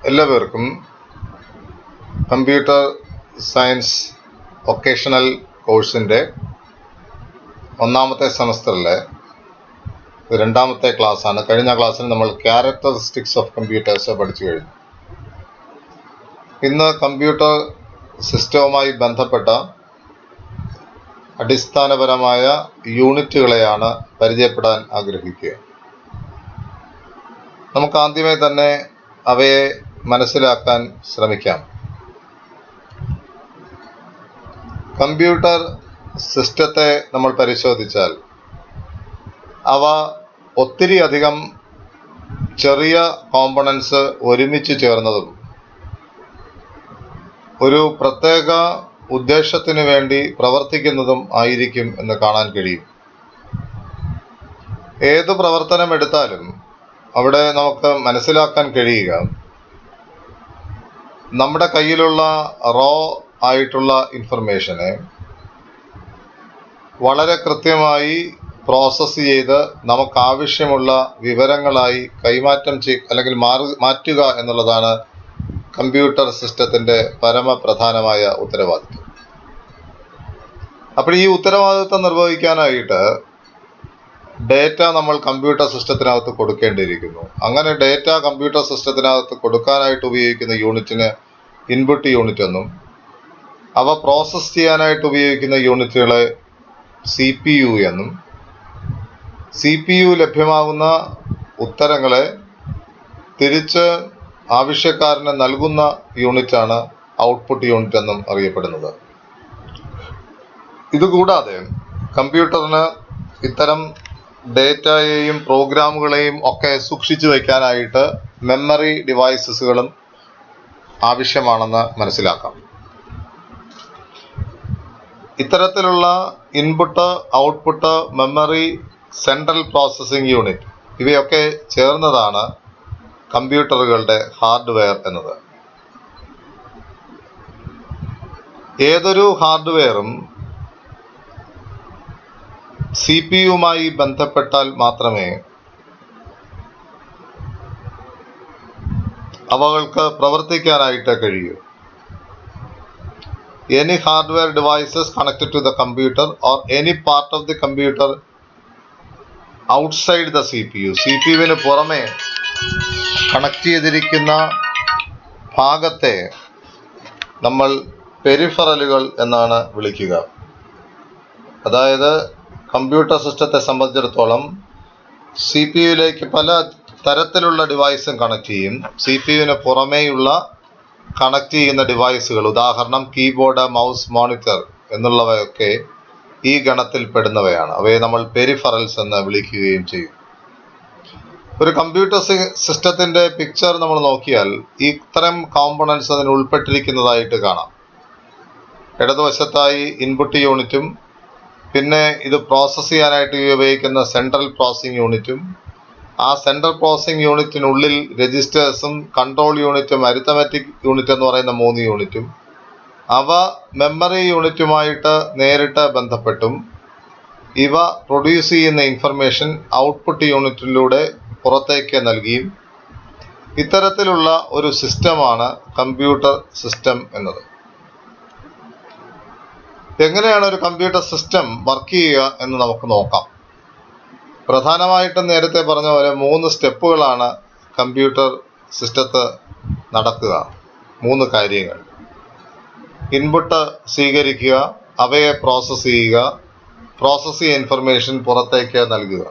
എല്ലാവർക്കും computer science vocational കോഴ്സിൻ്റെ ഒന്നാമത്തെ സെമസ്റ്ററിലെ രണ്ടാമത്തെ ക്ലാസ്സാണ്. കഴിഞ്ഞ ക്ലാസ്സിൽ നമ്മൾ ക്യാരക്ടറിസ്റ്റിക്സ് ഓഫ് കമ്പ്യൂട്ടേഴ്സ് പഠിച്ചു കഴിഞ്ഞു. ഇന്ന് കമ്പ്യൂട്ടർ സിസ്റ്റവുമായി ബന്ധപ്പെട്ട അടിസ്ഥാനപരമായ യൂണിറ്റുകളെയാണ് പരിചയപ്പെടാൻ ആഗ്രഹിക്കുക. നമുക്ക് ആദ്യമേ തന്നെ അവയെ മനസ്സിലാക്കാൻ ശ്രമിക്കാം. കമ്പ്യൂട്ടർ സിസ്റ്റത്തെ നമ്മൾ പരിശോധിച്ചാൽ അവ ഒത്തിരി അധികം ചെറിയ കോമ്പണൻസ് ഒരുമിച്ച് ചേർന്നതും ഒരു പ്രത്യേക ഉദ്ദേശത്തിന് വേണ്ടി പ്രവർത്തിക്കുന്നതും ആയിരിക്കും എന്ന് കാണാൻ കഴിയും. ഏത് പ്രവർത്തനം എടുത്താലും അവിടെ നമുക്ക് മനസ്സിലാക്കാൻ കഴിയുക, നമ്മുടെ കയ്യിലുള്ള റോ ആയിട്ടുള്ള ഇൻഫർമേഷനെ വളരെ കൃത്യമായി പ്രോസസ്സ് ചെയ്ത് നമുക്കാവശ്യമുള്ള വിവരങ്ങളായി കൈമാറ്റം അല്ലെങ്കിൽ മാറ്റുക എന്നുള്ളതാണ് കമ്പ്യൂട്ടർ സിസ്റ്റത്തിൻ്റെ പരമപ്രധാനമായ ഉത്തരവാദിത്വം. അപ്പോൾ ഈ ഉത്തരവാദിത്വം നിർവഹിക്കാനായിട്ട് ഡേറ്റ നമ്മൾ കമ്പ്യൂട്ടർ സിസ്റ്റത്തിനകത്ത് കൊടുക്കേണ്ടിയിരിക്കുന്നു. അങ്ങനെ ഡേറ്റ കമ്പ്യൂട്ടർ സിസ്റ്റത്തിനകത്ത് കൊടുക്കാനായിട്ട് ഉപയോഗിക്കുന്ന യൂണിറ്റിന് ഇൻപുട്ട് യൂണിറ്റ് എന്നും, അവ പ്രോസസ്സ് ചെയ്യാനായിട്ട് ഉപയോഗിക്കുന്ന യൂണിറ്റുകളെ CPU എന്നും, CPU ലഭ്യമാകുന്ന ഉത്തരങ്ങളെ തിരിച്ച് ആവശ്യക്കാരന് നൽകുന്ന യൂണിറ്റാണ് ഔട്ട്പുട്ട് യൂണിറ്റ് എന്നും അറിയപ്പെടുന്നത്. ഇതുകൂടാതെ കമ്പ്യൂട്ടറിന് ഇത്തരം ഡേറ്റയെയും പ്രോഗ്രാമുകളെയും ഒക്കെ സൂക്ഷിച്ചു വയ്ക്കാനായിട്ട് മെമ്മറി ഡിവൈസസുകളും ആവശ്യമാണെന്ന് മനസ്സിലാക്കാം. ഇത്തരത്തിലുള്ള input, output, memory, central processing unit ഇവയൊക്കെ ചേർന്നതാണ് കമ്പ്യൂട്ടറുകളുടെ ഹാർഡ്വെയർ എന്നത്. ഏതൊരു ഹാർഡ്വെയറും CPU-യുമായി ബന്ധപ്പെട്ടാൽ മാത്രമേ അവകൾക്ക് പ്രവർത്തിക്കാനായിട്ട് കഴിയൂ. Any hardware devices connected to the computer or any part of the computer outside the CPU, CPU-വിന് പുറമെ കണക്ട് ചെയ്തിരിക്കുന്ന ഭാഗത്തെ നമ്മൾ പെരിഫറലുകൾ എന്നാണ് വിളിക്കുക. അതായത് കമ്പ്യൂട്ടർ സിസ്റ്റത്തെ സംബന്ധിച്ചിടത്തോളം CPU-യിലേക്ക് പല തരത്തിലുള്ള ഡിവൈസും കണക്ട് ചെയ്യും. CPU-വിന് പുറമേയുള്ള കണക്ട് ചെയ്യുന്ന ഡിവൈസുകൾ, ഉദാഹരണം കീബോർഡ്, മൗസ്, മോണിറ്റർ എന്നുള്ളവയൊക്കെ ഈ ഗണത്തിൽ പെടുന്നവയാണ്. അവയെ നമ്മൾ പെരിഫറൽസ് എന്ന് വിളിക്കുകയും ചെയ്യും. ഒരു കമ്പ്യൂട്ടർ സിസ്റ്റത്തിൻ്റെ പിക്ചർ നമ്മൾ നോക്കിയാൽ ഇത്തരം കോമ്പണൻസ് അതിന് ഉൾപ്പെട്ടിരിക്കുന്നതായിട്ട് കാണാം. ഇടതുവശത്തായി ഇൻപുട്ട് യൂണിറ്റും, പിന്നെ ഇത് പ്രോസസ്സ് ചെയ്യാനായിട്ട് ഉപയോഗിക്കുന്ന സെൻട്രൽ പ്രോസസ്സിംഗ് യൂണിറ്റും, ആ സെൻട്രൽ പ്രോസസ്സിംഗ് യൂണിറ്റിനുള്ളിൽ രജിസ്റ്റേഴ്സും, കൺട്രോൾ യൂണിറ്റും, അരിത്തമെറ്റിക് യൂണിറ്റ് എന്ന് പറയുന്ന 3 യൂണിറ്റും, അവ മെമ്മറി യൂണിറ്റുമായിട്ട് നേരിട്ട് ബന്ധപ്പെട്ടും ഇവ പ്രൊഡ്യൂസ് ചെയ്യുന്ന ഇൻഫർമേഷൻ ഔട്ട്പുട്ട് യൂണിറ്റിലൂടെ പുറത്തേക്ക് നൽകിയും ഇത്തരത്തിലുള്ള ഒരു സിസ്റ്റമാണ് കമ്പ്യൂട്ടർ സിസ്റ്റം എന്നത്. എങ്ങനെയാണ് ഒരു കമ്പ്യൂട്ടർ സിസ്റ്റം വർക്ക് ചെയ്യുക എന്ന് നമുക്ക് നോക്കാം. പ്രധാനമായിട്ടും നേരത്തെ പറഞ്ഞ പോലെ 3 സ്റ്റെപ്പുകളാണ് കമ്പ്യൂട്ടർ സിസ്റ്റത്ത് നടക്കുക. 3 കാര്യങ്ങൾ: ഇൻപുട്ട് സ്വീകരിക്കുക, അവയെ പ്രോസസ്സ് ചെയ്യുക, പ്രോസസ്സ് ചെയ്ത ഇൻഫർമേഷൻ പുറത്തേക്ക് നൽകുക.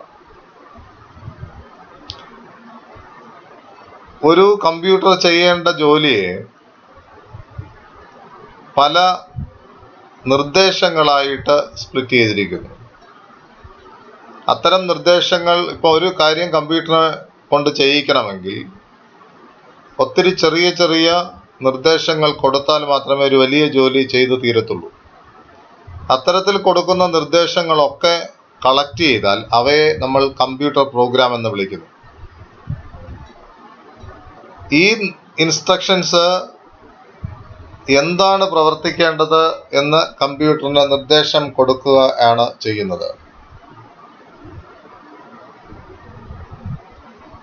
ഒരു കമ്പ്യൂട്ടർ ചെയ്യേണ്ട ജോലിയെ പല നിർദ്ദേശങ്ങളായിട്ട് സ്പ്ലിറ്റ് ചെയ്തിരിക്കുന്നു. അത്തരം നിർദ്ദേശങ്ങൾ, ഇപ്പോൾ ഒരു കാര്യം കമ്പ്യൂട്ടറിനെ കൊണ്ട് ചെയ്യിക്കണമെങ്കിൽ ഒത്തിരി ചെറിയ ചെറിയ നിർദ്ദേശങ്ങൾ കൊടുത്താൽ മാത്രമേ ഒരു വലിയ ജോലി ചെയ്തു തീരത്തുള്ളൂ. അത്തരത്തിൽ കൊടുക്കുന്ന നിർദ്ദേശങ്ങളൊക്കെ കളക്ട് ചെയ്താൽ അവയെ നമ്മൾ കമ്പ്യൂട്ടർ പ്രോഗ്രാം എന്ന് വിളിക്കുന്നു. ഈ ഇൻസ്ട്രക്ഷൻസ് എന്താണ് പ്രവർത്തിക്കേണ്ടത് എന്ന് കമ്പ്യൂട്ടറിന് നിർദ്ദേശം കൊടുക്കുക ആണ് ചെയ്യുന്നത്.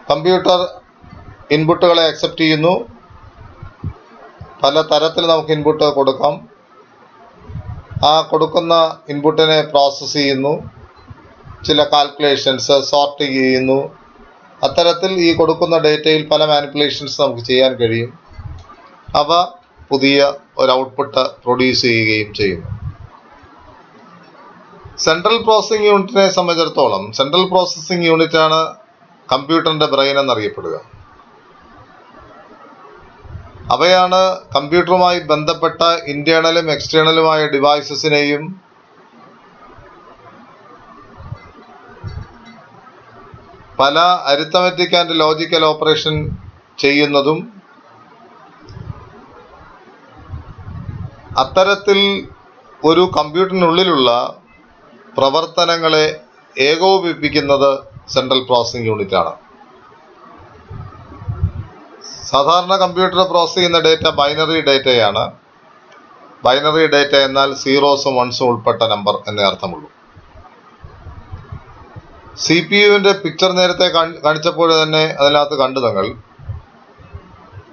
കമ്പ്യൂട്ടർ ഇൻപുട്ടുകളെ അക്സെപ്റ്റ് ചെയ്യുന്നു, പല തരത്തിൽ നമുക്ക് ഇൻപുട്ട് കൊടുക്കാം. ആ കൊടുക്കുന്ന ഇൻപുട്ടിനെ പ്രോസസ്സ് ചെയ്യുന്നു, ചില കാൽക്കുലേഷൻസ് സോർട്ട് ചെയ്യുന്നു. അത്തരത്തിൽ ഈ കൊടുക്കുന്ന ഡേറ്റയിൽ പല മാനിപ്പുലേഷൻസ് നമുക്ക് ചെയ്യാൻ കഴിയും. അവ പുതിയ ഒരു ഔട്ട്പുട്ട് പ്രൊഡ്യൂസ് ചെയ്യുകയും ചെയ്യുന്നു. സെൻട്രൽ പ്രോസസ്സിംഗ് യൂണിറ്റിനെ സംബന്ധിച്ചിടത്തോളം സെൻട്രൽ പ്രോസസ്സിംഗ് യൂണിറ്റാണ് കമ്പ്യൂട്ടറിൻ്റെ ബ്രെയിൻ എന്നറിയപ്പെടുക. അവയാണ് കമ്പ്യൂട്ടറുമായി ബന്ധപ്പെട്ട ഇന്റേണലും എക്സ്റ്റേണലുമായ ഡിവൈസസിനെയും പല അരിത്തമെറ്റിക് ആൻഡ് ലോജിക്കൽ ഓപ്പറേഷൻ ചെയ്യുന്നതും അത്തരത്തിൽ ഒരു കമ്പ്യൂട്ടറിനുള്ളിലുള്ള പ്രവർത്തനങ്ങളെ ഏകോപിപ്പിക്കുന്നത് സെൻട്രൽ പ്രോസസ്സിംഗ് യൂണിറ്റാണ്. സാധാരണ കമ്പ്യൂട്ടർ പ്രോസസ് ചെയ്യുന്ന ഡേറ്റ ബൈനറി ഡേറ്റയാണ്. ബൈനറി ഡേറ്റ എന്നാൽ സീറോസും വൺസും ഉൾപ്പെട്ട നമ്പർ എന്നേ അർത്ഥമുള്ളൂ. CPU-വിൻ്റെ പിക്ചർ നേരത്തെ കാണിച്ചപ്പോൾ തന്നെ അതിനകത്ത് കണ്ടു നിങ്ങൾ.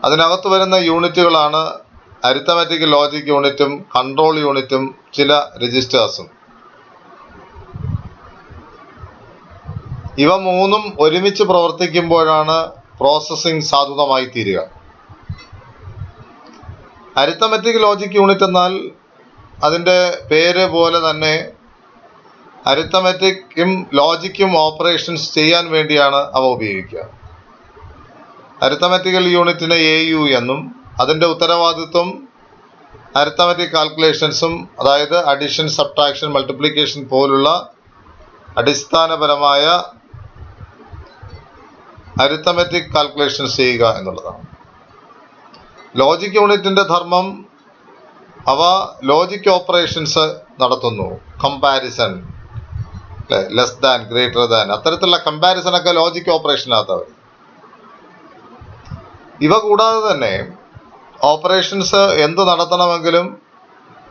അതിനകത്ത് വരുന്ന യൂണിറ്റുകളാണ് അരിത്തമെറ്റിക് ലോജിക് യൂണിറ്റും കൺട്രോൾ യൂണിറ്റും ചില രജിസ്റ്റേഴ്സും. ഇവ മൂന്നും ഒരുമിച്ച് പ്രവർത്തിക്കുമ്പോഴാണ് പ്രോസസ്സിംഗ് സാധുതമായി തീരുക. അരിത്തമെറ്റിക് ലോജിക് യൂണിറ്റ് എന്നാൽ അതിൻ്റെ പേര് പോലെ തന്നെ അരിത്തമെറ്റിക്കും ലോജിക്കും ഓപ്പറേഷൻസ് ചെയ്യാൻ വേണ്ടിയാണ് അവ ഉപയോഗിക്കുക. അരിത്തമെറ്റിക്കൽ യൂണിറ്റിനെ AU എന്നും അതിൻ്റെ ഉത്തരവാദിത്വം അരിത്തമെറ്റിക് കാൽക്കുലേഷൻസും, അതായത് അഡിഷൻ, സബ്ട്രാക്ഷൻ, മൾട്ടിപ്ലിക്കേഷൻ പോലുള്ള അടിസ്ഥാനപരമായ അരിത്തമെറ്റിക് കാൽക്കുലേഷൻസ് ചെയ്യുക എന്നുള്ളതാണ്. ലോജിക് യൂണിറ്റിൻ്റെ ധർമ്മം അവ ലോജിക് ഓപ്പറേഷൻസ് നടത്തുന്നു. Comparison, less than, greater than, അത്തരത്തിലുള്ള കമ്പാരിസണൊക്കെ ലോജിക് ഓപ്പറേഷനകത്ത്. ഇവ കൂടാതെ തന്നെ ഓപ്പറേഷൻസ് എന്ത് നടത്തണമെങ്കിലും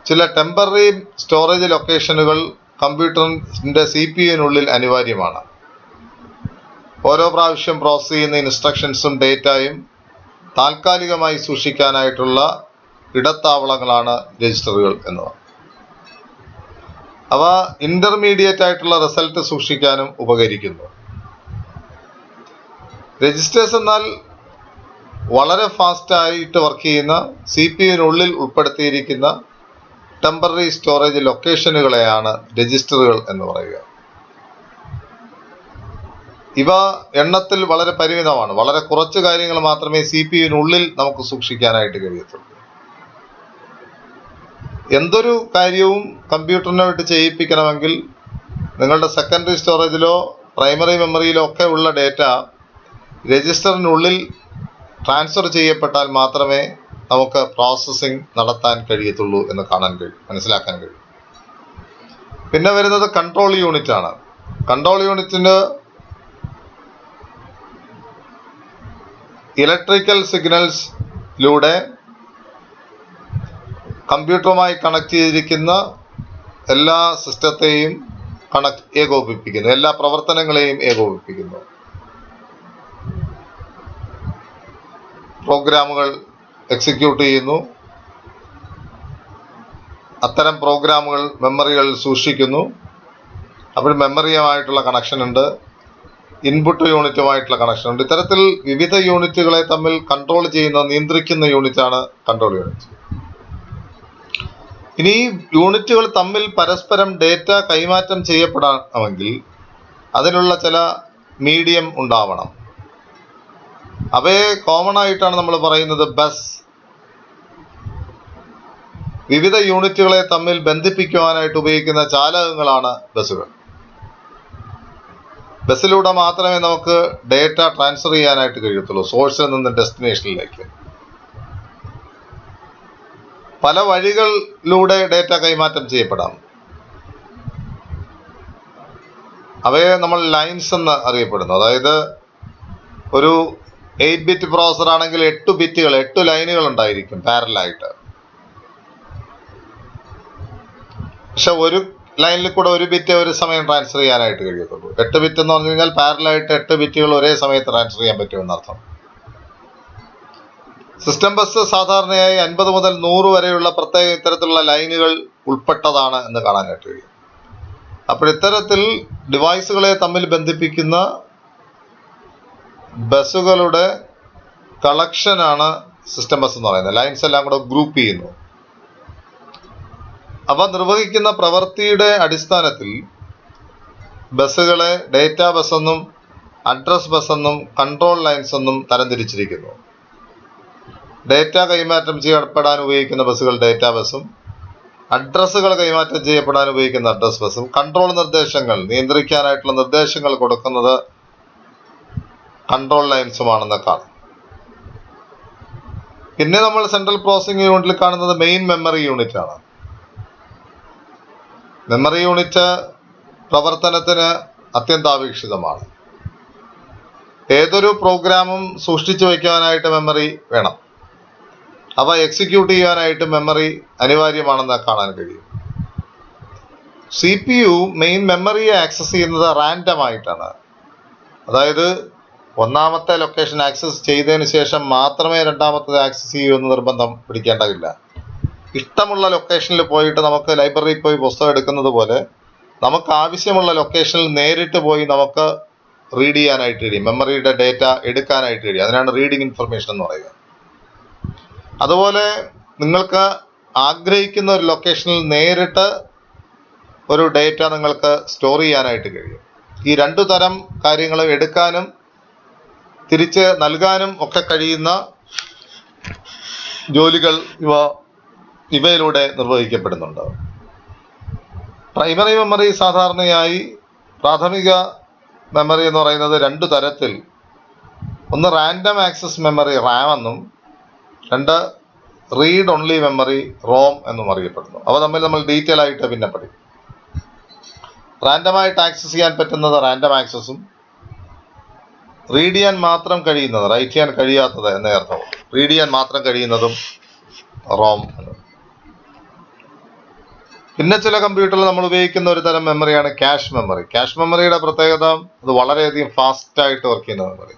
ചില ടെമ്പററി സ്റ്റോറേജ് ലൊക്കേഷനുകൾ കമ്പ്യൂട്ടറിൻ്റെ CPU-നുള്ളിൽ അനിവാര്യമാണ്. ഓരോ പ്രാവശ്യം പ്രോസസ് ചെയ്യുന്ന ഇൻസ്ട്രക്ഷൻസും ഡേറ്റയും താൽക്കാലികമായി സൂക്ഷിക്കാനായിട്ടുള്ള ഇടത്താവളങ്ങളാണ് രജിസ്റ്ററുകൾ എന്നിവ. അവ ഇന്റർമീഡിയറ്റ് ആയിട്ടുള്ള റിസൾട്ട് സൂക്ഷിക്കാനും ഉപകരിക്കുന്നു. രജിസ്റ്റേഴ്സ് എന്നാൽ വളരെ ഫാസ്റ്റായിട്ട് വർക്ക് ചെയ്യുന്ന CPU-നുള്ളിൽ ഉൾപ്പെടുത്തിയിരിക്കുന്ന ടെമ്പററി സ്റ്റോറേജ് ലൊക്കേഷനുകളെയാണ് രജിസ്റ്ററുകൾ എന്ന് പറയുക. ഇവ എണ്ണത്തിൽ വളരെ പരിമിതമാണ്. വളരെ കുറച്ച് കാര്യങ്ങൾ മാത്രമേ CPU-നുള്ളിൽ നമുക്ക് സൂക്ഷിക്കാനായിട്ട് കഴിയത്തുള്ളൂ. എന്തൊരു കാര്യവും കമ്പ്യൂട്ടറിനായിട്ട് ചെയ്യിപ്പിക്കണമെങ്കിൽ നിങ്ങളുടെ സെക്കൻഡറി സ്റ്റോറേജിലോ പ്രൈമറി മെമ്മറിയിലോ ഒക്കെ ഉള്ള ഡേറ്റ രജിസ്റ്ററിനുള്ളിൽ ട്രാൻസ്ഫർ ചെയ്യപ്പെട്ടാൽ മാത്രമേ നമുക്ക് പ്രോസസ്സിംഗ് നടത്താൻ കഴിയത്തുള്ളൂ എന്ന് മനസ്സിലാക്കാൻ കഴിയും. പിന്നെ വരുന്നത് കൺട്രോൾ യൂണിറ്റ് ആണ്. കൺട്രോൾ യൂണിറ്റിന് ഇലക്ട്രിക്കൽ സിഗ്നൽസിലൂടെ കമ്പ്യൂട്ടറുമായി കണക്ട് ചെയ്തിരിക്കുന്ന എല്ലാ സിസ്റ്റത്തെയും ഏകോപിപ്പിക്കുന്നു, എല്ലാ പ്രവർത്തനങ്ങളെയും ഏകോപിപ്പിക്കുന്നു. പ്രോഗ്രാമുകൾ എക്സിക്യൂട്ട് ചെയ്യുന്നു. അത്തരം പ്രോഗ്രാമുകൾ മെമ്മറികളിൽ സൂക്ഷിക്കുന്നു. അപ്പോൾ മെമ്മറിയുമായിട്ടുള്ള കണക്ഷൻ ഉണ്ട്, ഇൻപുട്ട് യൂണിറ്റുമായിട്ടുള്ള കണക്ഷൻ ഉണ്ട്. ഇത്തരത്തിൽ വിവിധ യൂണിറ്റുകളെ തമ്മിൽ കൺട്രോൾ ചെയ്യുന്ന, നിയന്ത്രിക്കുന്ന യൂണിറ്റാണ് കൺട്രോൾ യൂണിറ്റ്. ഇനി ഈ യൂണിറ്റുകൾ തമ്മിൽ പരസ്പരം ഡേറ്റ കൈമാറ്റം ചെയ്യപ്പെടണമെങ്കിൽ അതിനുള്ള ചില മീഡിയം ഉണ്ടാവണം. അവയെ കോമൺ ആയിട്ടാണ് നമ്മൾ പറയുന്നത് ബസ്. വിവിധ യൂണിറ്റുകളെ തമ്മിൽ ബന്ധിപ്പിക്കുവാനായിട്ട് ഉപയോഗിക്കുന്ന ചാലകങ്ങളാണ് ബസ്സുകൾ. ബസ്സിലൂടെ മാത്രമേ നമുക്ക് ഡേറ്റ ട്രാൻസ്ഫർ ചെയ്യാനായിട്ട് കഴിയത്തുള്ളൂ, സോഴ്സിൽ നിന്ന് ഡെസ്റ്റിനേഷനിലേക്ക്. പല വഴികളിലൂടെ ഡേറ്റ കൈമാറ്റം ചെയ്യപ്പെടാം. അവയെ നമ്മൾ ലൈൻസ് എന്ന് അറിയപ്പെടുന്നു. അതായത് ഒരു 8-ബിറ്റ് പ്രോസസർ ആണെങ്കിൽ 8 ബിറ്റുകൾ, 8 ലൈനുകൾ ഉണ്ടായിരിക്കും പാരലായിട്ട്. പക്ഷെ ഒരു ലൈനിൽ കൂടെ ഒരു ബിറ്റ് ഒരു സമയം ട്രാൻസ്ഫർ ചെയ്യാനായിട്ട് കഴിയത്തുള്ളൂ. 8 ബിറ്റ് എന്ന് പറഞ്ഞു കഴിഞ്ഞാൽ പാരലായിട്ട് 8 ബിറ്റുകൾ ഒരേ സമയത്ത് ട്രാൻസ്ഫർ ചെയ്യാൻ പറ്റുമെന്നർത്ഥം. സിസ്റ്റം ബസ് സാധാരണയായി 50 മുതൽ 100 വരെയുള്ള പ്രത്യേക ഇത്തരത്തിലുള്ള ലൈനുകൾ ഉൾപ്പെട്ടതാണ് എന്ന് കാണാനായിട്ട് കഴിയും. അപ്പോൾ ഇത്തരത്തിൽ ഡിവൈസുകളെ തമ്മിൽ ബന്ധിപ്പിക്കുന്ന ബസ്സുകളുടെ കളക്ഷനാണ് സിസ്റ്റം ബസ് എന്ന് പറയുന്നത്. ലൈൻസ് എല്ലാം കൂടെ ഗ്രൂപ്പ് ചെയ്യുന്നു. അവ നിർവഹിക്കുന്ന പ്രവൃത്തിയുടെ അടിസ്ഥാനത്തിൽ ബസ്സുകളെ ഡേറ്റ ബസ് എന്നും അഡ്രസ് ബസ് എന്നും കൺട്രോൾ ലൈൻസ് എന്നും തരംതിരിച്ചിരിക്കുന്നു. ഡേറ്റ കൈമാറ്റം ചെയ്യപ്പെടാൻ ഉപയോഗിക്കുന്ന ബസ്സുകൾ ഡേറ്റ ബസ്സും അഡ്രസ്സുകൾ കൈമാറ്റം ചെയ്യപ്പെടാൻ ഉപയോഗിക്കുന്ന അഡ്രസ് ബസ്സും കൺട്രോൾ നിർദ്ദേശങ്ങൾ നിയന്ത്രിക്കാനായിട്ടുള്ള നിർദ്ദേശങ്ങൾ കൊടുക്കുന്നത് കൺട്രോൾ ലൈൻസുമാണെന്ന് കാണും. പിന്നെ നമ്മൾ സെൻട്രൽ പ്രോസസ്സിംഗ് യൂണിറ്റിൽ കാണുന്നത് മെയിൻ മെമ്മറി യൂണിറ്റ് ആണ്. മെമ്മറി യൂണിറ്റ് പ്രവർത്തനത്തിന് അത്യന്താപേക്ഷിതമാണ്. ഏതൊരു പ്രോഗ്രാമും സൂക്ഷിച്ചു വയ്ക്കാനായിട്ട് മെമ്മറി വേണം. അവ എക്സിക്യൂട്ട് ചെയ്യാനായിട്ട് മെമ്മറി അനിവാര്യമാണെന്ന് കാണാൻ കഴിയും. CPU മെയിൻ മെമ്മറിയെ ആക്സസ് ചെയ്യുന്നത് റാൻഡം ആയിട്ടാണ്. അതായത് ഒന്നാമത്തെ ലൊക്കേഷൻ ആക്സസ് ചെയ്തതിന് ശേഷം മാത്രമേ രണ്ടാമത്തത് ആക്സസ് ചെയ്യൂ എന്ന് നിർബന്ധം പിടിക്കേണ്ടതില്ല. ഇഷ്ടമുള്ള ലൊക്കേഷനിൽ പോയിട്ട് നമുക്ക് ലൈബ്രറിയിൽ പോയി പുസ്തകം എടുക്കുന്നത് പോലെ നമുക്ക് ആവശ്യമുള്ള ലൊക്കേഷനിൽ നേരിട്ട് പോയി നമുക്ക് റീഡ് ചെയ്യാനായിട്ട് കഴിയും. മെമ്മറിയുടെ ഡേറ്റ എടുക്കാനായിട്ട് കഴിയും. അതിനാണ് റീഡിങ് ഇൻഫർമേഷൻ എന്ന് പറയുക. അതുപോലെ നിങ്ങൾക്ക് ആഗ്രഹിക്കുന്ന ഒരു ലൊക്കേഷനിൽ നേരിട്ട് ഒരു ഡേറ്റ നിങ്ങൾക്ക് സ്റ്റോർ ചെയ്യാനായിട്ട് കഴിയും. ഈ 2 തരം കാര്യങ്ങളും എടുക്കാനും തിരിച്ച് നൽകാനും ഒക്കെ കഴിയുന്ന ജോലികൾ ഇവയിലൂടെ നിർവഹിക്കപ്പെടുന്നുണ്ട്. പ്രൈമറി മെമ്മറി സാധാരണയായി പ്രാഥമിക മെമ്മറി എന്ന് പറയുന്നത് 2 തരത്തിൽ, ഒന്ന് റാൻഡം ആക്സസ് മെമ്മറി റാം എന്നും 2 റീഡ് ഓൺലി മെമ്മറി റോം എന്നും അറിയപ്പെടുന്നു. അവ തമ്മിൽ നമ്മൾ ഡീറ്റെയിൽ ആയിട്ട് പിന്നെ പഠിക്കും. റാൻഡമായിട്ട് ആക്സസ് ചെയ്യാൻ പറ്റുന്നത് റാൻഡം ആക്സസും റീഡ് ചെയ്യാൻ മാത്രം കഴിയുന്നത്, റൈറ്റ് ചെയ്യാൻ കഴിയാത്തത് എന്നേ അർത്ഥം, റീഡ് ചെയ്യാൻ മാത്രം കഴിയുന്നതും റോം എന്ന്. പിന്നെ ചില കമ്പ്യൂട്ടറിൽ നമ്മൾ ഉപയോഗിക്കുന്ന ഒരു തരം മെമ്മറിയാണ് ക്യാഷ് മെമ്മറി. ക്യാഷ് മെമ്മറിയുടെ പ്രത്യേകത അത് വളരെയധികം ഫാസ്റ്റായിട്ട് വർക്ക് ചെയ്യുന്ന മെമ്മറി.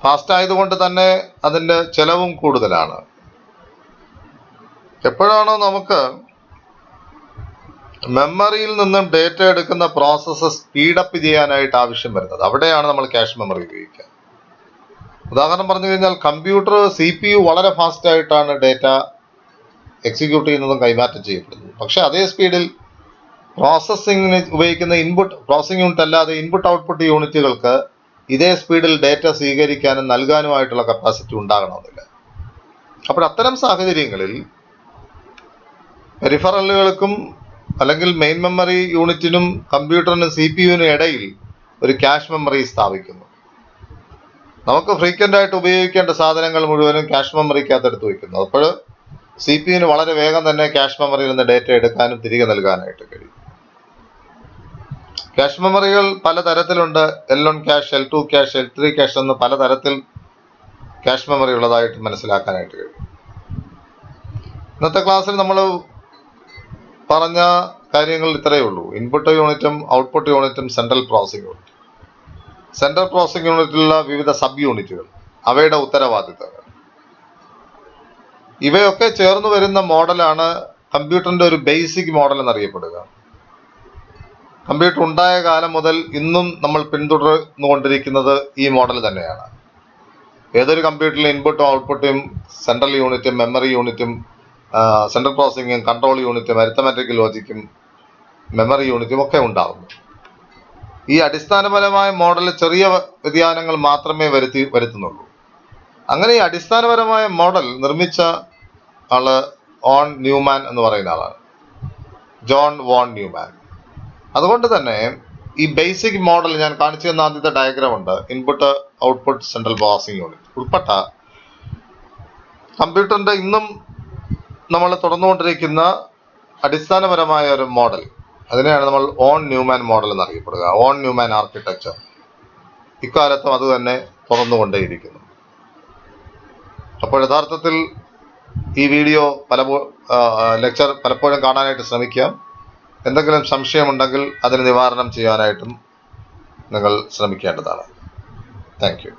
ഫാസ്റ്റ് ആയതുകൊണ്ട് തന്നെ അതിൻ്റെ ചെലവും കൂടുതലാണ്. എപ്പോഴാണോ നമുക്ക് മെമ്മറിയിൽ നിന്നും ഡേറ്റ എടുക്കുന്ന പ്രോസസ്സ് സ്പീഡപ്പ് ചെയ്യാനായിട്ട് ആവശ്യം വരുന്നത്, അവിടെയാണ് നമ്മൾ ക്യാഷ് മെമ്മറി ഉപയോഗിക്കുക. ഉദാഹരണം പറഞ്ഞു കഴിഞ്ഞാൽ കമ്പ്യൂട്ടർ CPU വളരെ ഫാസ്റ്റ് ആയിട്ടാണ് ഡേറ്റ എക്സിക്യൂട്ട് ചെയ്യുന്നതും കൈമാറ്റം ചെയ്യപ്പെടുന്നത്. പക്ഷെ അതേ സ്പീഡിൽ പ്രോസസ്സിങ്ങിന് ഉപയോഗിക്കുന്ന പ്രോസസ്സിംഗ് യൂണിറ്റ് അല്ലാതെ ഇൻപുട്ട് ഔട്ട്പുട്ട് യൂണിറ്റുകൾക്ക് ഇതേ സ്പീഡിൽ ഡേറ്റ സ്വീകരിക്കാനും നൽകാനുമായിട്ടുള്ള കപ്പാസിറ്റി ഉണ്ടാകണമെന്നില്ല. അപ്പോൾ അത്തരം സാഹചര്യങ്ങളിൽ പെരിഫറലുകൾക്കും അല്ലെങ്കിൽ മെയിൻ മെമ്മറി യൂണിറ്റിനും കമ്പ്യൂട്ടറിനും CPU-നും ഇടയിൽ ഒരു ക്യാഷ് മെമ്മറി സ്ഥാപിക്കുന്നു. നമുക്ക് ഫ്രീക്വൻ്റ് ആയിട്ട് ഉപയോഗിക്കേണ്ട സാധനങ്ങൾ മുഴുവനും ക്യാഷ് മെമ്മറിക്കകത്ത് എടുത്ത് വയ്ക്കുന്നു. അപ്പോൾ CPU-ന് വളരെ വേഗം തന്നെ ക്യാഷ് മെമ്മറിയിൽ നിന്ന് ഡേറ്റ എടുക്കാനും തിരികെ നൽകാനായിട്ട് കഴിയും. ക്യാഷ് മെമ്മറികൾ പലതരത്തിലുണ്ട്. L1 cache, L2 cache, L3 cache എന്ന് പലതരത്തിൽ ക്യാഷ് മെമ്മറി ഉള്ളതായിട്ട് മനസ്സിലാക്കാനായിട്ട് കഴിയും. ഇന്നത്തെ ക്ലാസ്സിൽ നമ്മൾ പറഞ്ഞ കാര്യങ്ങൾ ഇത്രയേ ഉള്ളൂ. ഇൻപുട്ട് യൂണിറ്റും ഔട്ട്പുട്ട് യൂണിറ്റും central processing unit, central processing യൂണിറ്റിലുള്ള വിവിധ സബ് യൂണിറ്റുകൾ, അവയുടെ ഉത്തരവാദിത്തങ്ങൾ, ഇവയൊക്കെ ചേർന്ന് വരുന്ന മോഡലാണ് കമ്പ്യൂട്ടറിൻ്റെ ഒരു ബേസിക് മോഡൽ എന്നറിയപ്പെടുക. കമ്പ്യൂട്ടർ ഉണ്ടായ കാലം മുതൽ ഇന്നും നമ്മൾ പിന്തുടർന്നുകൊണ്ടിരിക്കുന്നത് ഈ മോഡൽ തന്നെയാണ്. ഏതൊരു കമ്പ്യൂട്ടറിലും ഇൻപുട്ടും ഔട്ട്പുട്ടും സെൻട്രൽ യൂണിറ്റും മെമ്മറി യൂണിറ്റും സെൻട്രൽ പ്രോസസ്സിങ്ങും കൺട്രോൾ യൂണിറ്റും അരിത്തമാറ്റിക് ലോജിക്കും മെമ്മറി യൂണിറ്റും ഒക്കെ ഉണ്ടാകുന്നു. ഈ അടിസ്ഥാനപരമായ മോഡൽ ചെറിയ വ്യതിയാനങ്ങൾ മാത്രമേ വരുത്തുന്നുള്ളൂ. അങ്ങനെ ഈ അടിസ്ഥാനപരമായ മോഡൽ നിർമ്മിച്ച ആള് ഓൺ ന്യൂമാൻ എന്ന് പറയുന്ന ആളാണ്, ജോൺ വോൺ ന്യൂമാൻ. അതുകൊണ്ട് തന്നെ ഈ ബേസിക് മോഡൽ ഞാൻ കാണിച്ചു തന്ന ആദ്യത്തെ ഡയഗ്രാം ഉണ്ട്, input output central processing unit ഉൾപ്പെട്ട കമ്പ്യൂട്ടറിൻ്റെ ഇന്നും നമ്മൾ തുടർന്നുകൊണ്ടിരിക്കുന്ന അടിസ്ഥാനപരമായ ഒരു മോഡൽ, അതിനെയാണ് നമ്മൾ ഓൺ ന്യൂമാൻ മോഡൽ എന്നറിയപ്പെടുക, ഓൺ ന്യൂമാൻ ആർക്കിടെക്ചർ. ഇക്കാലത്തും അത് തന്നെ തുറന്നുകൊണ്ടേയിരിക്കുന്നു. അപ്പോൾ യഥാർത്ഥത്തിൽ ഈ വീഡിയോ ലെക്ചർ പലപ്പോഴും കാണാനായിട്ട് ശ്രമിക്കാം. എന്തെങ്കിലും സംശയമുണ്ടെങ്കിൽ അതിന് നിവാരണം ചെയ്യാനായിട്ടും നിങ്ങൾ ശ്രമിക്കേണ്ടതാണ്. Thank you.